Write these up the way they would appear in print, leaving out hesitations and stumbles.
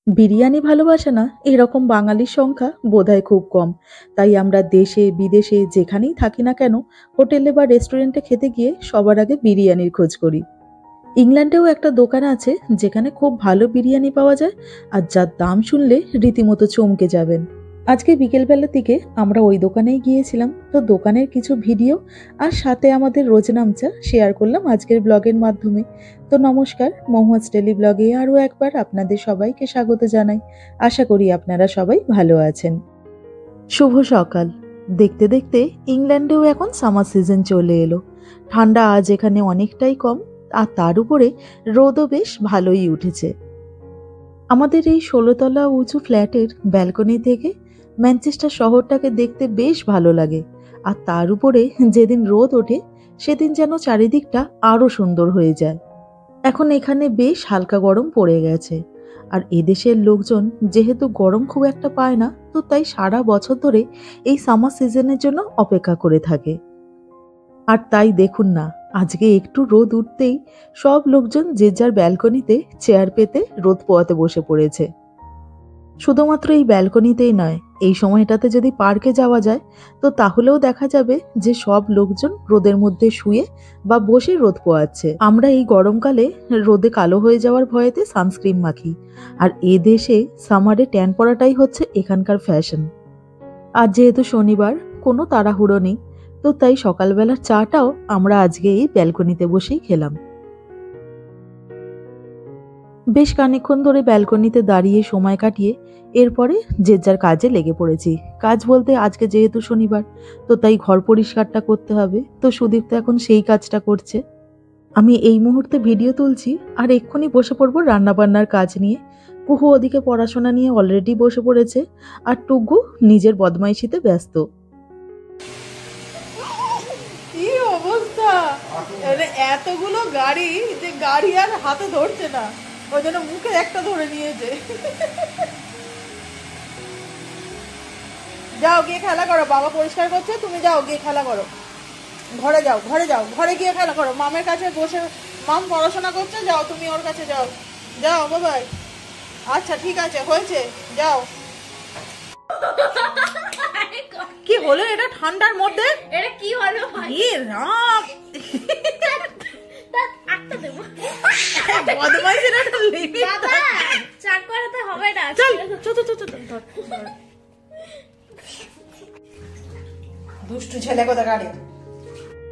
বিরিয়ানি ভালোবাসে না এরকম বাঙালির সংখ্যা বোধহয় খুব কম। তাই আমরা দেশে বিদেশে যেখানেই থাকি না কেন, হোটেলে বা রেস্টুরেন্টে খেতে গিয়ে সবার আগে বিরিয়ানির খোঁজ করি। ইংল্যান্ডেও একটা দোকান আছে যেখানে খুব ভালো বিরিয়ানি পাওয়া যায়, আর যার দাম শুনলে রীতিমতো চমকে যাবেন। আজকে বিকেলবেলার দিকে আমরা ওই দোকানেই গিয়েছিলাম, তো দোকানের কিছু ভিডিও আর সাথে আমাদের রোজনামচা শেয়ার করলাম আজকের ব্লগের মাধ্যমে। তো নমস্কার, মহুয়াজ ডেলি ব্লগে আরও একবার আপনাদের সবাইকে স্বাগত জানাই। আশা করি আপনারা সবাই ভালো আছেন। শুভ সকাল। দেখতে দেখতে ইংল্যান্ডেও এখন সামার সিজন চলে এলো। ঠান্ডা আজ এখানে অনেকটাই কম, আর তার উপরে রোদও বেশ ভালোই উঠেছে। আমাদের এই ১৬ তলা উঁচু ফ্ল্যাটের ব্যালকনি থেকে ম্যানচেস্টার শহরটাকে দেখতে বেশ ভালো লাগে। আর তার উপরে যেদিন রোদ ওঠে সেদিন যেন চারিদিকটা আরো সুন্দর হয়ে যায়। এখন এখানে বেশ হালকা গরম পড়ে গেছে। আর এদেশের লোকজন যেহেতু গরম খুব একটা পায় না, তো তাই সারা বছর ধরে এই সামার সিজনের জন্য অপেক্ষা করে থাকে। আর তাই দেখুন না, আজকে একটু রোদ উঠতেই সব লোকজন যে যার ব্যালকনিতে চেয়ার পেতে রোদ পোয়াতে বসে পড়েছে। শুধুমাত্র এই ব্যালকনিতেই নয়, এই সময়টাতে যদি পার্কে যাওয়া যায় তো তাহলেও দেখা যাবে যে সব লোকজন রোদের মধ্যে শুয়ে বা বসে রোদ পোয়াচ্ছে। আমরা এই গরমকালে রোদে কালো হয়ে যাওয়ার ভয়েতে সানস্ক্রিন মাখি, আর এ দেশে সামারে ট্যান পড়াটাই হচ্ছে এখানকার ফ্যাশন। আর যেহেতু শনিবার, কোনো তাড়াহুড়ো নেই, তো তাই সকালবেলার চাটাও আমরা আজকে এই ব্যালকনিতে বসেই খেলাম। বেশ খানিকক্ষণ ধরে ব্যালকনিতে দাঁড়িয়ে সময় কাটিয়ে এরপরে যে যার কাজে লেগে পড়েছি। কাজ বলতে আজকে যেহেতু শনিবার, তো তাই ঘর পরিষ্কারটা করতে হবে, তো সুদীপ তো এখন সেই কাজটা করছে। আমি এই মুহূর্তে ভিডিও তুলছি আর এক্ষুনি বসে পড়বো রান্নাবান্নার কাজ নিয়ে। কুহু ওদিকে পড়াশোনা নিয়ে অলরেডি বসে পড়েছে, আর টুকু নিজের বদমাইশিতে ব্যস্ত। কি অবস্থা! মানে এতগুলো গাড়ি, যে গাড়ি আর হাতে ধরছে না, ওই জন্য মুখে একটা ধরে নিয়েছে। যাও গিয়ে খেলা করো, বাবা পরিষ্কার করছে, তুমি যাও গিয়ে খেলা করো। ঘরে যাও, ঘরে যাও, ঘরে গিয়ে খেলা করো। মামের কাছে বসে, মাম পড়াশোনা করছে, যাও তুমি ওর কাছে যাও। যাও বাবাই। আচ্ছা ঠিক আছে, হয়েছে, যাও। কি হলো এটা ঠান্ডার মধ্যে? এটা কি হলো ভাই? এ রাম, একটা দেব বদমাইশের একটা লিমিট। বাবা চাক করাতে হবে না। চল চল চল চল চল। দুষ্টু ছেলে কোথা গাড়ি।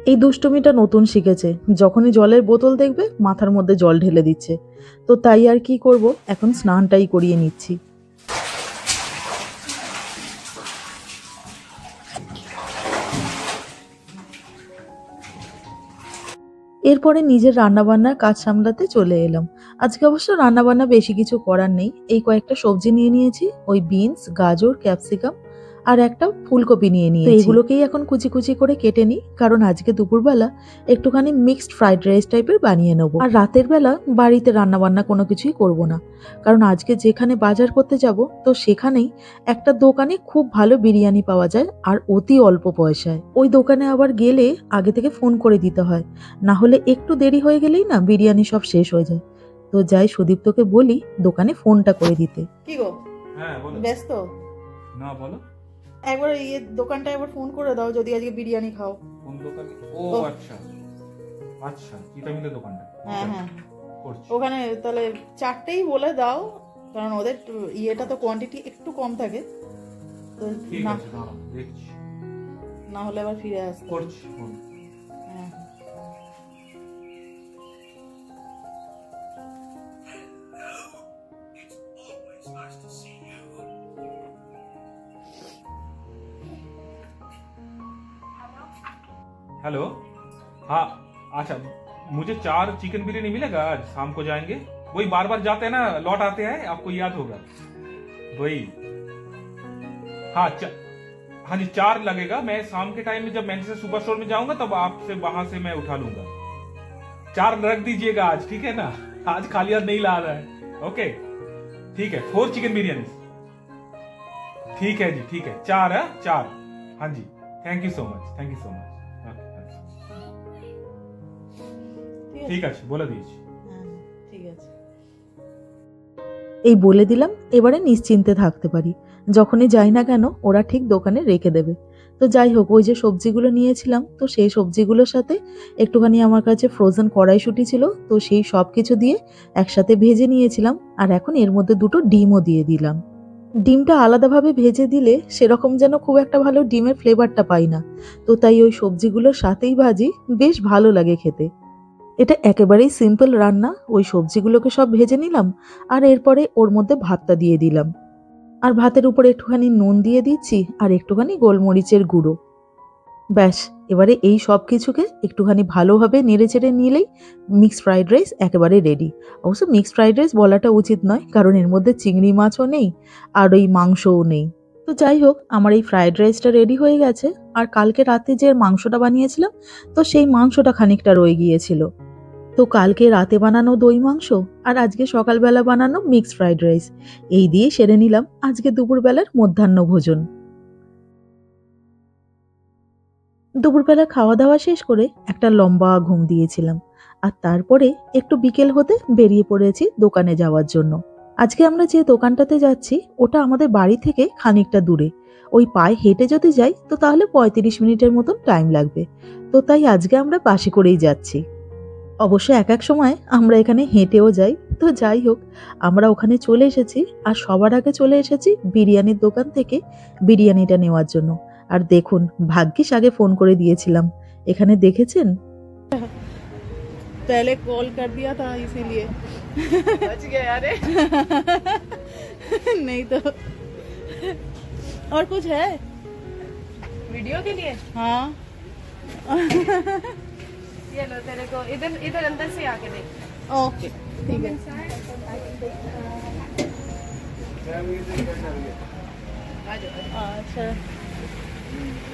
এই দুষ্টুমিটা নতুন শিখেছে, যখনই জলের বোতল দেখবে মাথার মধ্যে জল ঢেলে দিচ্ছে। তো তাই আর কি করব, এখন স্নানটাই করিয়ে নিচ্ছি। এরপরে নিজের রান্নাবান্নার কাজ সামলাতে চলে এলাম। আজকে অবশ্য রান্নাবান্না বেশি কিছু করার নেই, এই কয়েকটা সবজি নিয়ে নিয়েছি, ওই বিনস, গাজর, ক্যাপসিকাম আর একটা ফুলকপি নিয়ে নিয়েছি। এগুলোকেই এখন কুচি কুচি করে কেটে নিই, কারণ আজকে দুপুরবেলা একটুখানি মিক্সড ফ্রাইড রাইস টাইপের বানিয়ে নেবো। আর রাতের বেলা বাড়িতে রান্নাবান্না কোনো কিছুই করব না, কারণ আজকে যেখানে বাজার করতে যাব তো সেখানেই একটা দোকানে খুব ভালো বিরিয়ানি পাওয়া যায়, আর অতি অল্প পয়সায়। ওই দোকানে আবার গেলে আগে থেকে ফোন করে দিতে হয়, না হলে একটু দেরি হয়ে গেলেই না বিরিয়ানি সব শেষ হয়ে যায়। তো যাই সুদীপ্তকে বলি দোকানে ফোনটা করে দিতে। কি গো? হ্যাঁ বলো। ব্যস্ত? না বলো। একবার দোকানটা একবার ফোন করে দাও যদি আজকে বিরিয়ানি খাও। কোন দোকান? ও আচ্ছা আচ্ছা, চিতা মিলের দোকানটা। হ্যাঁ হ্যাঁ, করছি। ওখানে তাহলে চারটেই বলে দাও, কারণ ওদের ইয়েটা তো কোয়ান্টিটি একটু কম থাকে, তো ঠিক না আছে, দাঁড়াও দেখছি। না হলে আবার ফিরে আসতে হবে। করছি ফোন। হ্যাঁ। हेलो। हाँ अच्छा, मुझे 4 चिकन बिरयानी मिलेगा? आज शाम को जाएंगे। वही बार बार जाते हैं ना, लौट आते हैं, आपको याद होगा वही। हाँ हाँ जी, 4 लगेगा। मैं शाम के टाइम में जब मैनचेस्टर सुपर स्टोर में जाऊंगा तब आपसे वहां से मैं उठा लूंगा। 4 रख दीजिएगा आज, ठीक है ना? आज खाली हाथ नहीं ला रहा है। ओके ठीक है, 4 चिकन बिरयानी। ठीक है जी, ठीक है, 4 है 4। हाँ जी, thank you so much, thank you so much. ঠিক আছে, বলে দিয়েছি। হ্যাঁ ঠিক আছে। এই বলে দিলাম, এবারে নিশ্চিন্তে থাকতে পারি। যখনই যাই না কেন ওরা ঠিক দোকানে রেখে দেবে। তো যাই হোক, ওই যে সবজিগুলো নিয়েছিলাম, তো সেই সবজিগুলোর সাথে একটুখানি আমার কাছে ফ্রোজেন কড়াইশুঁটি ছিল, তো সেই সব কিছু দিয়ে একসাথে ভেজে নিয়েছিলাম। আর এখন এর মধ্যে দুটো ডিমও দিয়ে দিলাম। ডিমটা আলাদাভাবে ভেজে দিলে সেরকম যেন খুব একটা ভালো ডিমের ফ্লেভারটা পাই না, তো তাই ওই সবজিগুলোর সাথেই ভাজি, বেশ ভালো লাগে খেতে। এটা একেবারেই সিম্পল রান্না। ওই সবজিগুলোকে সব ভেজে নিলাম, আর এরপরে ওর মধ্যে ভাতটা দিয়ে দিলাম। আর ভাতের উপরে একটুখানি নুন দিয়ে দিচ্ছি আর একটুখানি গোলমরিচের গুঁড়ো। ব্যাস, এবারে এই সব কিছুকে একটুখানি ভালোভাবে নেড়েচেড়ে নিলেই মিক্সড ফ্রাইড রাইস একেবারে রেডি। অবশ্য মিক্সড ফ্রাইড রাইস বলাটা উচিত নয়, কারণ এর মধ্যে চিংড়ি মাছও নেই আর ওই মাংসও নেই। তো যাই হোক, আমার এই ফ্রাইড রাইসটা রেডি হয়ে গেছে। আর কালকে রাতে যে মাংসটা বানিয়েছিলাম, তো সেই মাংসটা খানিকটা রয়ে গিয়েছিল। তো কালকে রাতে বানানো দই মাংস আর আজকে সকালবেলা বানানো মিক্সড ফ্রাইড রাইস, এই দিয়ে সেরে নিলাম আজকে দুপুরবেলার মধ্যাহ্ন ভোজন। দুপুরবেলা খাওয়া দাওয়া শেষ করে একটা লম্বা ঘুম দিয়েছিলাম, আর তারপরে একটু বিকেল হতে বেরিয়ে পড়েছি দোকানে যাওয়ার জন্য। আজকে আমরা যে দোকানটাতে যাচ্ছি ওটা আমাদের বাড়ি থেকে খানিকটা দূরে। ওই পায়ে হেঁটে যদি যাই তো তাহলে 35 মিনিটের মতন টাইম লাগবে। তো তাই আজকে আমরা বাসে করেই যাচ্ছি। অবশ্য এক এক সময় আমরা এখানে হেঁটেও যাই। তো যাই হোক, আমরা ওখানে চলে এসেছি, আর সবার আগে চলে এসেছি বিরিয়ানির দোকান থেকে বিরিয়ানিটা নেওয়ার জন্য। আর দেখুন, ভাগ্যিস আগে ফোন করে দিয়েছিলাম। এখানে দেখেছেন, पहले कॉल कर दिया था इसीलिए बच गए अरे नहीं तो। और कुछ है वीडियो के लिए हाँ ये लो तेरे को इधर इधर अंदर से आके देख। ओके ठीक है। अच्छा,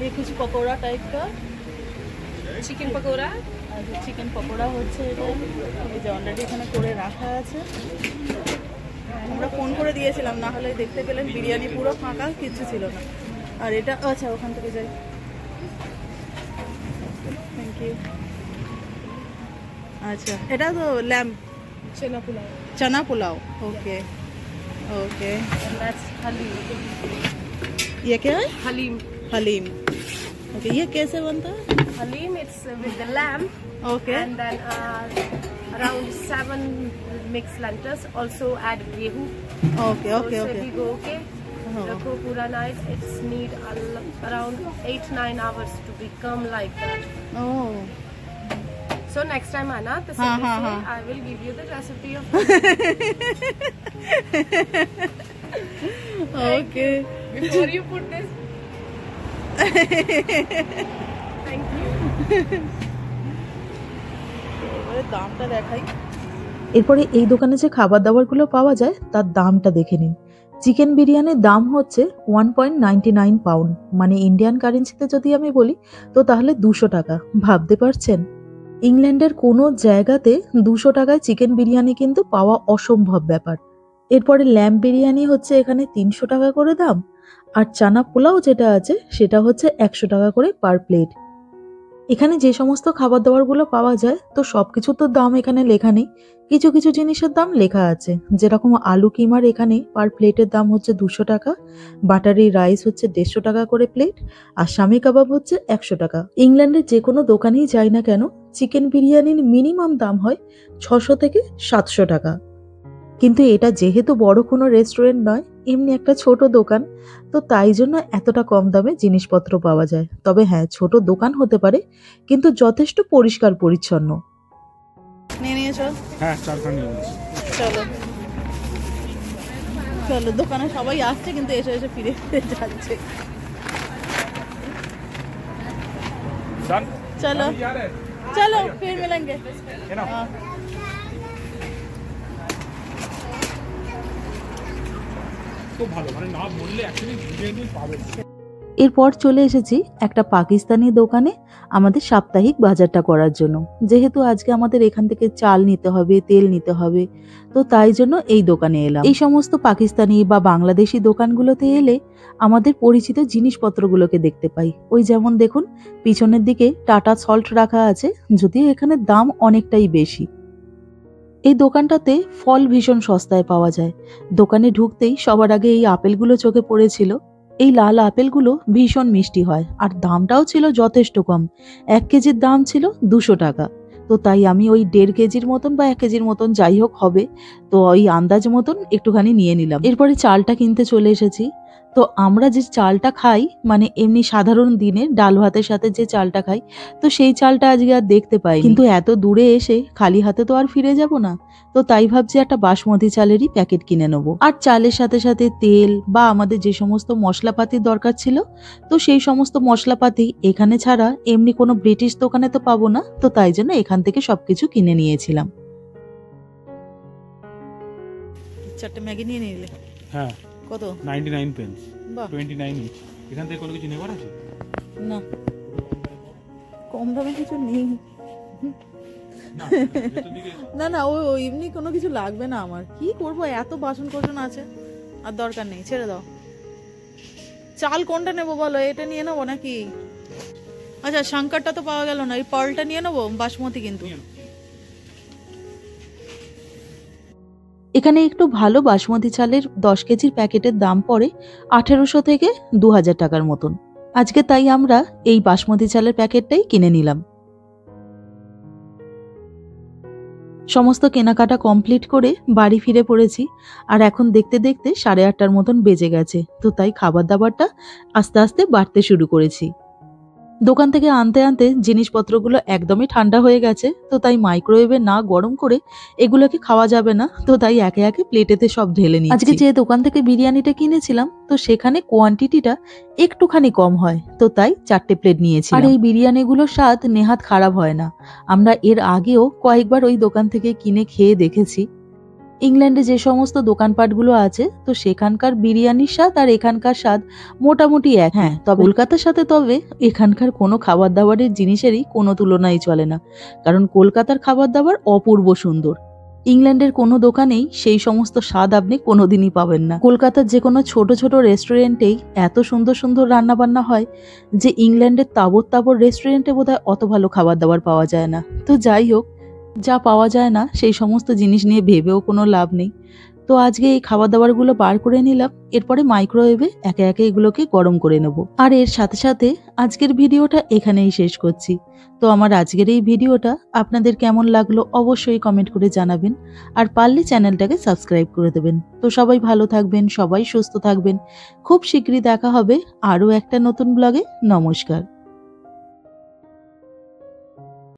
ये कुछ पकोड़ा टाइप का চিকেন পকোড়া চিকেন পকোড়া হচ্ছে। এটা এই যে অলরেডি এখানে করে রাখা আছে। আমরা ফোন করে দিয়েছিলাম, না হলে দেখতে গেলেন বিরিয়ানি পুরো ফাঁকা, কিছু ছিল না। আর এটা আচ্ছা, ওখান থেকে যাই। Thank you. अच्छा, এটা তো lamb chana pulao chana pulao. Okay okay, that's haleem ये क्या है? हलीम हलीम। ओके, ये कैसे बनता है? Haleem it's with the lamb okay and then around 7 mixed lentils, also add gehu। Okay okay okay भिगो के रखो पूरा night. It's need around 8-9 hours to become like that। Oh So next time Anna, the हाँ, हाँ, हाँ। I will give you the recipe of okay before you put this। Thank you। এবারে দামটা দেখাই। এরপরে এই দোকানে যে খাবার দাবারগুলো পাওয়া যায় তার দামটা দেখে নিন। চিকেন বিরিয়ানির দাম হচ্ছে 1.99 পাউন্ড, মানে ইন্ডিয়ান কারেন্সিতে যদি আমি বলি তো তাহলে 200 টাকা। ভাবতে পারছেন, ইংল্যান্ডের কোনো জায়গাতে 200 টাকায় চিকেন বিরিয়ানি কিন্তু পাওয়া অসম্ভব ব্যাপার। এরপরে ল্যাম্ব বিরিয়ানি হচ্ছে এখানে 300 টাকা করে দাম, আর চানা পোলাও যেটা আছে সেটা হচ্ছে 100 টাকা করে পার প্লেট। এখানে যে সমস্ত খাবার দাবারগুলো পাওয়া যায় তো সবকিছু তো দাম এখানে লেখা নেই, কিছু কিছু জিনিসের দাম লেখা আছে। যেরকম আলু কিমার এখানে পার প্লেটের দাম হচ্ছে 200 টাকা, বাটারি রাইস হচ্ছে 150 টাকা করে প্লেট, আর শামি কাবাব হচ্ছে 100 টাকা। ইংল্যান্ডের যে কোনো দোকানেই যাই না কেন চিকেন বিরিয়ানির মিনিমাম দাম হয় 600 থেকে 700 টাকা। কিন্তু এটা যেহেতু বড় কোনো রেস্টুরেন্ট নয়, এমনি একটা ছোট দোকান, তো তাই জন্য এতটা কম দামে জিনিসপত্র পাওয়া যায়। তবে হ্যাঁ, ছোট দোকান হতে পারে কিন্তু যথেষ্ট পরিষ্কার পরিচ্ছন্ন। নিয়ে নিয়েছো? হ্যাঁ, 4 নিয়ে নিয়েছি। চলো চলো, দোকানে সবাই আসছে কিন্তু এসে এসে ফিরে ফিরে যাচ্ছে। Done? चलो अभी जा रहे हैं? चलो फिर मिलेंगे। है ना? हाँ। তো ভালো, মানে না বললে অ্যাকচুয়ালি বিরিয়ানি পাবেন। এরপর চলে এসেছি একটা পাকিস্তানি দোকানে আমাদের সাপ্তাহিক বাজারটা করার জন্য। যেহেতু আজকে আমাদের এখান থেকে চাল নিতে হবে, তেল নিতে হবে, তো তাই জন্য এই দোকানে এলাম। এই সমস্ত পাকিস্তানি বা বাংলাদেশি দোকানগুলোতে এলে আমাদের পরিচিত জিনিসপত্রগুলোকে দেখতে পাই। ওই যেমন দেখুন, পিছনের দিকে টাটা সল্ট রাখা আছে, যদিও এখানে দাম অনেকটাই বেশি। এই দোকানটাতে ফল ভীষণ সস্তায় পাওয়া যায়। দোকানে ঢুকতেই সবার আগে এই আপেলগুলো চোখে পড়েছিল। এই লাল আপেলগুলো ভীষণ মিষ্টি হয় আর দামটাও ছিল যথেষ্ট কম। 1 কেজির দাম ছিল 200 টাকা। তো তাই আমি ওই 1.5 কেজির মতন বা 1 কেজির মতন যাই হোক হবে, তো ওই আন্দাজ মতন একটুখানি নিয়ে নিলাম। এরপরে চালটা কিনতে চলে এসেছি। তো আমরা যে চালটা খাই, মানে এমনি সাধারণ দিনে ডাল ভাতের সাথে যে চালটা খাই, তো সেই চালটা আজকে আর দেখতে পাই। কিন্তু এত দূরে এসে খালি হাতে তো আর ফিরে যাব না। তো তাই ভাবছি একটা বাসমতি চালেরই প্যাকেট কিনে নেবো। আর চালের সাথে সাথে তেল বা আমাদের যে সমস্ত মশলাপাতির দরকার ছিল, তো সেই সমস্ত মশলাপাতি এখানে ছাড়া এমনি কোনো ব্রিটিশ দোকানে তো পাবো না। তো তাই জন্য এখান থেকে সবকিছু কিনে নিয়েছিলাম। 4টে ম্যাগি নিয়ে নিলে হ্যাঁ কত? 99 পেন্স, বাহ, 29 ইচ। এখান থেকে কোনো কিছু নেবার আছে? না কম দামে কিছু নেই। না ভেতর দিকে না না, ওই এমনি কোনো কিছু লাগবে না আমার। কি করব, এত বাসন কোসন আছে, আর দরকার নেই, ছেড়ে দাও। চাল কোনটা নেবো বলো, এটা নিয়ে নেবো নাকি? আচ্ছা শঙ্করটা তো পাওয়া গেল না, এই পার্লটা নিয়ে নেবো, বাসমতি কিন্তু। এখানে একটু ভালো বাসমতি চালের 10 কেজির প্যাকেটের দাম পড়ে 1800 থেকে 2000 টাকার মতন। আজকে তাই আমরা এই বাসমতি চালের প্যাকেটটাই কিনে নিলাম। সমস্ত কেনাকাটা কমপ্লিট করে বাড়ি ফিরে পড়েছি। আর এখন দেখতে দেখতে 8:30টার মতন বেজে গেছে। তো তাই খাবার দাবারটা আস্তে আস্তে বাড়তে শুরু করেছি। দোকান থেকে আনতে আনতে জিনিসপত্রগুলো একদমই ঠান্ডা হয়ে গেছে। তো তাই মাইক্রোওয়েভে না গরম করে এগুলোকে খাওয়া যাবে না। তো তাই একে একে প্লেটেতে সব ঢেলে নিচ্ছি। আজকে যে দোকান থেকে বিরিয়ানিটা কিনেছিলাম, তো সেখানে কোয়ান্টিটিটা একটুখানি কম হয়। তো তাই 4টে প্লেট নিয়েছি। আর এই বিরিয়ানিগুলোর স্বাদ নেহাত খারাপ হয় না। আমরা এর আগেও কয়েকবার ওই দোকান থেকে কিনে খেয়ে দেখেছি। ইংল্যান্ডে যে সমস্ত দোকানপাটগুলো আছে, তো সেখানকার বিরিয়ানির স্বাদ আর এখানকার স্বাদ মোটামুটি এক। হ্যাঁ, তবে কলকাতার সাথে তবে এখানকার কোনো খাবার দাবারের জিনিসেরই কোনো তুলনাই চলে না। কারণ কলকাতার খাবার দাবার অপূর্ব সুন্দর। ইংল্যান্ডের কোনো দোকানেই সেই সমস্ত স্বাদ আপনি কোনোদিনই পাবেন না। কলকাতার যে কোনো ছোট ছোট রেস্টুরেন্টেই এত সুন্দর সুন্দর রান্না বান্না হয় যে ইংল্যান্ডের তাবর তাবর রেস্টুরেন্টে বোধহয় অত ভালো খাবার দাবার পাওয়া যায় না। তো যাই হোক, যা পাওয়া যায় না সেই সমস্ত জিনিস নিয়ে ভেবেও কোনো লাভ নেই। তো আজকে এই খাবার দাবারগুলো বার করে নিলাম। এরপরে মাইক্রোওয়েভে একে একে এগুলোকে গরম করে নেব। আর এর সাথে সাথে আজকের ভিডিওটা এখানেই শেষ করছি। তো আমার আজকের এই ভিডিওটা আপনাদের কেমন লাগলো অবশ্যই কমেন্ট করে জানাবেন। আর পারলে চ্যানেলটাকে সাবস্ক্রাইব করে দেবেন। তো সবাই ভালো থাকবেন, সবাই সুস্থ থাকবেন। খুব শীঘ্রই দেখা হবে আরও একটা নতুন ব্লগে। নমস্কার।